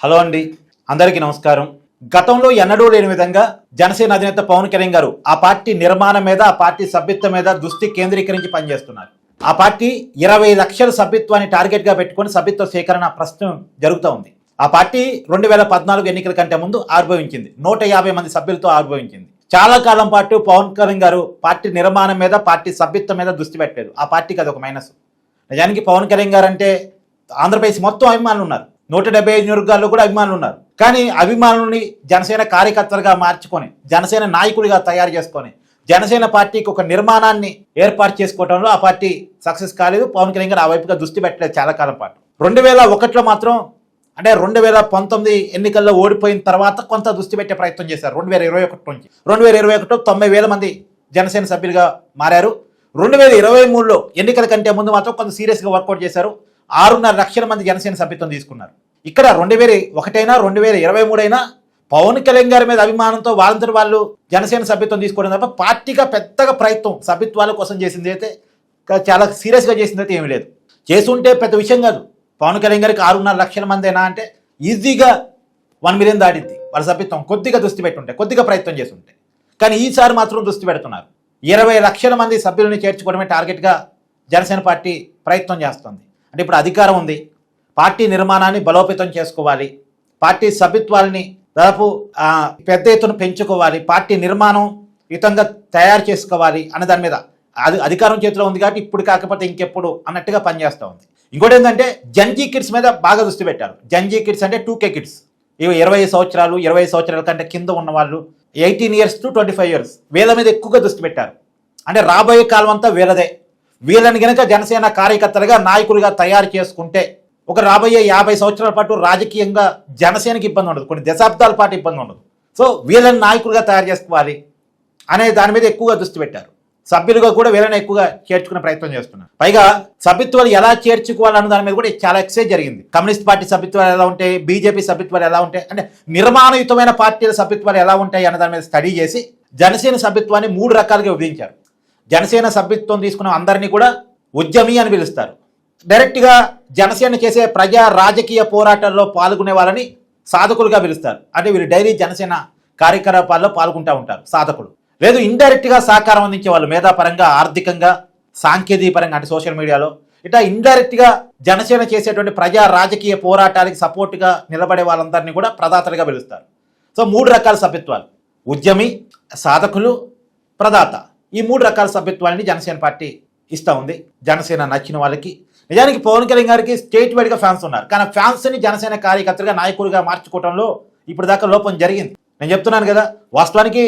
Hello అండి, అందరికీ నమస్కారం. గతంలో ఎన్నడూ లేని విధంగా జనసేన అధినేత పవన్ కళ్యాణ్ గారు ఆ పార్టీ నిర్మాణం మీద, ఆ పార్టీ సభ్యత్వం మీద దృష్టి కేంద్రీకరించి పనిచేస్తున్నారు. ఆ పార్టీ 20 లక్షల సభ్యత్వాన్ని టార్గెట్గా పెట్టుకుని సభ్యత్వ సేకరణ ప్రస్తుతం జరుగుతూ ఉంది. ఆ పార్టీ 2014 ఎన్నికల కంటే ముందు ఆవిర్భవించింది. 150 మంది సభ్యులతో ఆవిర్భవించింది. చాలా కాలం పాటు పవన్ కళ్యాణ్ గారు పార్టీ నిర్మాణం మీద, పార్టీ సభ్యత్వం మీద దృష్టి పెట్టలేదు. ఆ పార్టీకి అది ఒక మైనస్. నిజానికి పవన్ కళ్యాణ్ గారు అంటే ఆంధ్రప్రదేశ్ మొత్తం అభిమానులు ఉన్నారు. 175 నియోజకవర్గాల్లో కూడా అభిమానులు ఉన్నారు. కానీ అభిమానుల్ని జనసేన కార్యకర్తలుగా మార్చుకొని, జనసేన నాయకుడిగా తయారు చేసుకొని, జనసేన పార్టీకి ఒక నిర్మాణాన్ని ఏర్పాటు చేసుకోవడంలో ఆ పార్టీ సక్సెస్ కాలేదు. పవన్ కళ్యాణ్ గారు ఆ వైపుగా దృష్టి పెట్టలేదు చాలా కాలం పాటు. 2001లో మాత్రం, అంటే 2019 ఎన్నికల్లో ఓడిపోయిన తర్వాత కొంత దృష్టి పెట్టే ప్రయత్నం చేశారు. 2021 నుంచి 2021 90,000 మంది జనసేన సభ్యులుగా మారారు. 2023లో ఎన్నికల కంటే ముందు మాత్రం కొంత సీరియస్గా వర్కౌట్ చేశారు. 6.5 లక్షల మంది జనసేన సభ్యత్వం తీసుకున్నారు. ఇక్కడ 2001 అయినా 2023 అయినా పవన్ కళ్యాణ్ గారి మీద అభిమానంతో వాళ్ళందరూ వాళ్ళు జనసేన సభ్యత్వం తీసుకోవడం తప్ప పార్టీగా పెద్దగా ప్రయత్నం సభ్యత్వాల కోసం చేసింది అయితే, చాలా సీరియస్గా చేసింది అయితే ఏమీ లేదు. చేస్తుంటే పెద్ద విషయం కాదు. పవన్ కళ్యాణ్ గారికి 6.5 లక్షల మందేనా అంటే ఈజీగా 1 మిలియన్ దాటిద్ది వాళ్ళ సభ్యత్వం. కొద్దిగా దృష్టి పెట్టుంటే, కొద్దిగా ప్రయత్నం చేస్తుంటే. కానీ ఈసారి మాత్రం దృష్టి పెడుతున్నారు. 20 లక్షల మంది సభ్యులని చేర్చుకోవడమే టార్గెట్గా జనసేన పార్టీ ప్రయత్నం చేస్తుంది. అంటే ఇప్పుడు అధికారం ఉంది, పార్టీ నిర్మాణాన్ని బలోపేతం చేసుకోవాలి, పార్టీ సభ్యత్వాలని దాదాపు పెద్ద ఎత్తున పెంచుకోవాలి, పార్టీ నిర్మాణం యుతంగా తయారు చేసుకోవాలి అనే దాని మీద అధికారం చేతిలో ఉంది. కాబట్టి ఇప్పుడు కాకపోతే ఇంకెప్పుడు అన్నట్టుగా పనిచేస్తూ ఉంది. ఇంకోటి ఏంటంటే జంజీ కిడ్స్ మీద బాగా దృష్టి పెట్టారు. జంజీ కిడ్స్ అంటే 2K కిడ్స్, ఇవి 20 సంవత్సరాలు 20 సంవత్సరాల కంటే కింద ఉన్న వాళ్ళు, 18 years to 25 years, వీళ్ళ మీద ఎక్కువగా దృష్టి పెట్టారు. అంటే రాబోయే కాలం అంతా వీళ్ళదే. వీళ్ళని గనక జనసేన కార్యకర్తలుగా నాయకులుగా తయారు చేసుకుంటే ఒక రాబోయే 50 సంవత్సరాల పాటు రాజకీయంగా జనసేనకి ఇబ్బంది ఉండదు, కొన్ని దశాబ్దాల పాటు ఇబ్బంది ఉండదు. సో వీళ్ళని నాయకులుగా తయారు చేసుకోవాలి అనే దాని మీద ఎక్కువగా దృష్టి పెట్టారు. సభ్యులుగా కూడా వీళ్ళని ఎక్కువగా చేర్చుకునే ప్రయత్నం చేస్తున్నారు. పైగా సభ్యత్వాలు ఎలా చేర్చుకోవాలన్న దాని మీద కూడా చాలా ఎక్సైజ్ జరిగింది. కమ్యూనిస్ట్ పార్టీ సభ్యత్వాలు ఎలా ఉంటాయి, బీజేపీ సభ్యత్వాలు ఎలా ఉంటాయి, అంటే నిర్మాణయుతమైన పార్టీల సభ్యత్వాలు ఎలా ఉంటాయి అన్న దాని మీద స్టడీ చేసి జనసేన సభ్యత్వాన్ని 3 రకాలుగా విభజించారు. జనసేన సభ్యత్వం తీసుకున్న అందరినీ కూడా ఉద్యమి అని పిలుస్తారు. డైరెక్ట్గా జనసేన చేసే ప్రజా రాజకీయ పోరాటాల్లో పాల్గొనే వాళ్ళని సాధకులుగా పిలుస్తారు. అంటే వీళ్ళు డైలీ జనసేన కార్యకలాపాల్లో పాల్గొంటూ ఉంటారు సాధకులు. లేదు, ఇండైరెక్ట్గా సహకారం అందించే వాళ్ళు, మేధాపరంగా, ఆర్థికంగా, సాంకేతిక పరంగా, అంటే సోషల్ మీడియాలో ఇట్లా ఇండైరెక్ట్గా జనసేన చేసేటువంటి ప్రజా రాజకీయ పోరాటానికి సపోర్ట్గా నిలబడే వాళ్ళందరినీ కూడా ప్రదాతలుగా పిలుస్తారు. సో 3 రకాల సభ్యత్వాలు: ఉద్యమి, సాధకులు, ప్రదాత. ఈ 3 రకాల సభ్యత్వాలని జనసేన పార్టీ ఇస్తూ ఉంది జనసేన నచ్చిన వాళ్ళకి. నిజానికి పవన్ కళ్యాణ్ గారికి స్టేట్ వైడ్గా ఫ్యాన్స్ ఉన్నారు. కానీ ఫ్యాన్స్ని జనసేన కార్యకర్తలుగా, నాయకులుగా మార్చుకోవడంలో ఇప్పుడు దాకా లోపం జరిగింది. నేను చెప్తున్నాను కదా, వాస్తవానికి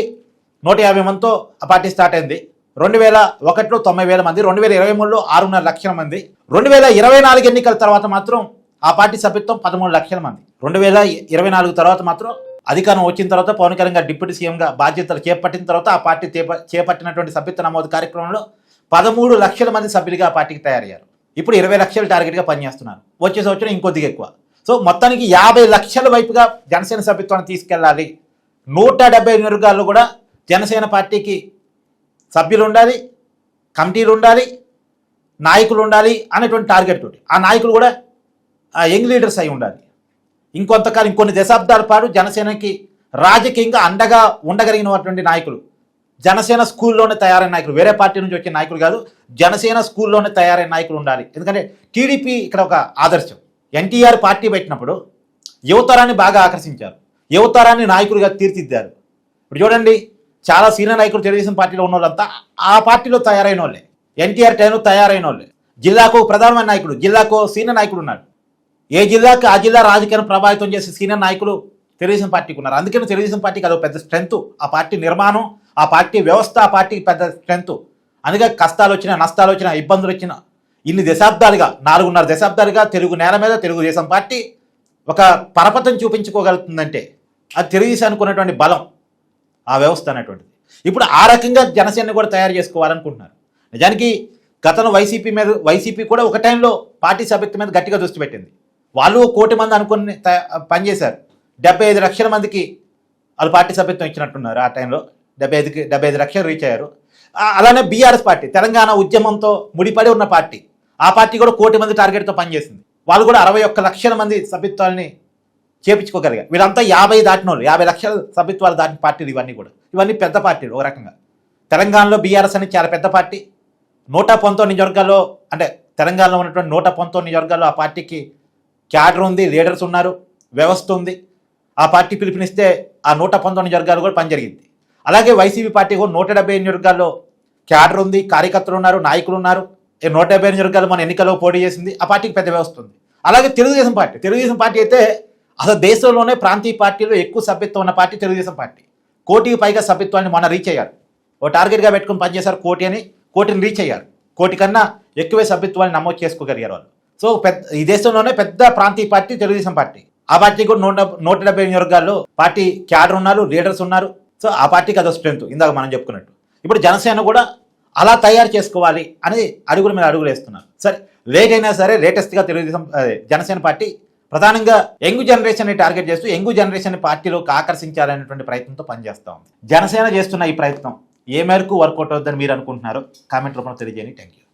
150 మందితో ఆ పార్టీ స్టార్ట్ అయింది. 2001లో 90,000 మంది, 2023లో 6.5 లక్షల మంది, 2024 ఎన్నికల తర్వాత మాత్రం ఆ పార్టీ సభ్యత్వం 13 లక్షల మంది. 2024 తర్వాత మాత్రం అధికారం వచ్చిన తర్వాత పవన్ కళ్యాణ్ గారు డిప్యూటీ సీఎంగా బాధ్యతలు చేపట్టిన తర్వాత ఆ పార్టీ చేపట్టినటువంటి సభ్యత్వ నమోదు కార్యక్రమంలో 13 లక్షల మంది సభ్యులుగా ఆ పార్టీకి తయారయ్యారు. ఇప్పుడు 20 లక్షల టార్గెట్గా పనిచేస్తున్నారు. వచ్చే సంవత్సరం ఇంకొద్దిగా ఎక్కువ. సో మొత్తానికి 50 లక్షల వైపుగా జనసేన సభ్యత్వాన్ని తీసుకెళ్ళాలి. 170 నియోజకవర్గాల్లో కూడా జనసేన పార్టీకి సభ్యులు ఉండాలి, కమిటీలు ఉండాలి, నాయకులు ఉండాలి అనేటువంటి టార్గెట్ తోటి. ఆ నాయకులు కూడా యంగ్ లీడర్స్ అయి ఉండాలి. ఇంకొంతకాలం, ఇంకొన్ని దశాబ్దాల పాటు జనసేనకి రాజకీయంగా అండగా ఉండగలిగినటువంటి నాయకులు, జనసేన స్కూల్లోనే తయారైన నాయకులు, వేరే పార్టీ నుంచి వచ్చిన నాయకులు కాదు, జనసేన స్కూల్లోనే తయారైన నాయకులు ఉండాలి. ఎందుకంటే టీడీపీ ఇక్కడ ఒక ఆదర్శం. ఎన్టీఆర్ పార్టీ పెట్టినప్పుడు యువతరాన్ని బాగా ఆకర్షించారు, యువతరాన్ని నాయకులుగా తీర్చిదిద్దారు. ఇప్పుడు చూడండి, చాలా సీనియర్ నాయకులు తెలుగుదేశం పార్టీలో ఉన్న వాళ్ళంతా ఆ పార్టీలో తయారైన వాళ్ళే, ఎన్టీఆర్ టైంలో తయారైన వాళ్ళే. జిల్లాకు ప్రధానమైన నాయకుడు, జిల్లాకు సీనియర్ నాయకుడు ఉన్నాడు. ఏ జిల్లాకి ఆ జిల్లా రాజకీయాన్ని ప్రభావితం చేసే సీనియర్ నాయకులు తెలుగుదేశం పార్టీకి ఉన్నారు. అందుకని తెలుగుదేశం పార్టీకి అదొక పెద్ద స్ట్రెంత్. ఆ పార్టీ నిర్మాణం, ఆ పార్టీ వ్యవస్థ ఆ పార్టీకి పెద్ద స్ట్రెంత్. అందుకే కష్టాలు వచ్చినా, నష్టాలు వచ్చినా, ఇబ్బందులు వచ్చినా, ఇన్ని దశాబ్దాలుగా, 4.5 దశాబ్దాలుగా తెలుగు నేల మీద తెలుగుదేశం పార్టీ ఒక పరపతం చూపించుకోగలుగుతుందంటే అది తెలుగుదేశానికి ఉన్నటువంటి బలం, ఆ వ్యవస్థ అనేటువంటిది. ఇప్పుడు ఆ రకంగా జనసేన కూడా తయారు చేసుకోవాలనుకుంటున్నారు. నిజానికి గతంలో వైసీపీ కూడా ఒక టైంలో పార్టీ సభ్యత్వం మీద గట్టిగా దృష్టి పెట్టింది. వాళ్ళు 1 కోటి మంది అనుకుని పనిచేశారు. 75 లక్షల మందికి వాళ్ళు పార్టీ సభ్యత్వం ఇచ్చినట్టున్నారు. ఆ టైంలో 75 లక్షలు రీచ్ అయ్యారు. అలానే బీఆర్ఎస్ పార్టీ, తెలంగాణ ఉద్యమంతో ముడిపడి ఉన్న పార్టీ, ఆ పార్టీ కూడా 1 కోటి మంది టార్గెట్తో పనిచేసింది. వాళ్ళు కూడా 61 లక్షల మంది సభ్యత్వాలని చేపించుకోగలిగారు. వీళ్ళంతా 50 దాటిన వాళ్ళు, 50 లక్షల సభ్యత్వాలు దాటిన పార్టీలు ఇవన్నీ పెద్ద పార్టీలు. ఒక రకంగా తెలంగాణలో బీఆర్ఎస్ అనేది చాలా పెద్ద పార్టీ. 119 నియోజకవర్గాల్లో, అంటే తెలంగాణలో ఉన్నటువంటి 119 నియోజకవర్గాల్లో ఆ పార్టీకి క్యాడర్ ఉంది, లీడర్స్ ఉన్నారు, వ్యవస్థ ఉంది. ఆ పార్టీ పిలుపునిస్తే ఆ 119 నియోజకవర్గాలు కూడా పని జరిగింది. అలాగే వైసీపీ పార్టీ కూడా 170 నియోజకవర్గాల్లో క్యాడర్ ఉంది, కార్యకర్తలు ఉన్నారు, నాయకులు ఉన్నారు. 170 నియోజకవర్గాలు మన ఎన్నికల్లో పోటీ చేసింది. ఆ పార్టీకి పెద్ద వ్యవస్థ ఉంది. అలాగే తెలుగుదేశం పార్టీ అయితే అసలు దేశంలోనే ప్రాంతీయ పార్టీలో ఎక్కువ సభ్యత్వం ఉన్న పార్టీ తెలుగుదేశం పార్టీ. 1 కోటికి పైగా సభ్యత్వాన్ని మన రీచ్ అయ్యారు. ఓ టార్గెట్గా పెట్టుకుని పనిచేశారు, కోటిని రీచ్ అయ్యారు. 1 కోటి కన్నా ఎక్కువే సభ్యత్వాన్ని నమోదు చేసుకోగలిగారు వాళ్ళు. సో ఈ దేశంలోనే పెద్ద ప్రాంతీయ పార్టీ తెలుగుదేశం పార్టీ. ఆ పార్టీ కూడా 170 నియోజకవర్గాల్లో పార్టీ క్యాడర్ ఉన్నారు, లీడర్స్ ఉన్నారు. సో ఆ పార్టీకి అదో స్ట్రెంత్. ఇందాక మనం చెప్పుకున్నట్టు ఇప్పుడు జనసేన కూడా అలా తయారు చేసుకోవాలి అని అడుగుల మీద అడుగులు వేస్తున్నారు. సరే, లేట్ అయినా సరే లేటెస్ట్గా జనసేన పార్టీ ప్రధానంగా యంగ్ జనరేషన్ ని టార్గెట్ చేస్తూ యంగ్ జనరేషన్ పార్టీలోకి ఆకర్షించాలనేటువంటి ప్రయత్నంతో పనిచేస్తా ఉంది. జనసేన చేస్తున్న ఈ ప్రయత్నం ఏ మేరకు వర్కౌట్ అవుతుందని మీరు అనుకుంటున్నారో కామెంట్ రూపంలో తెలియజేయండి. Thank you.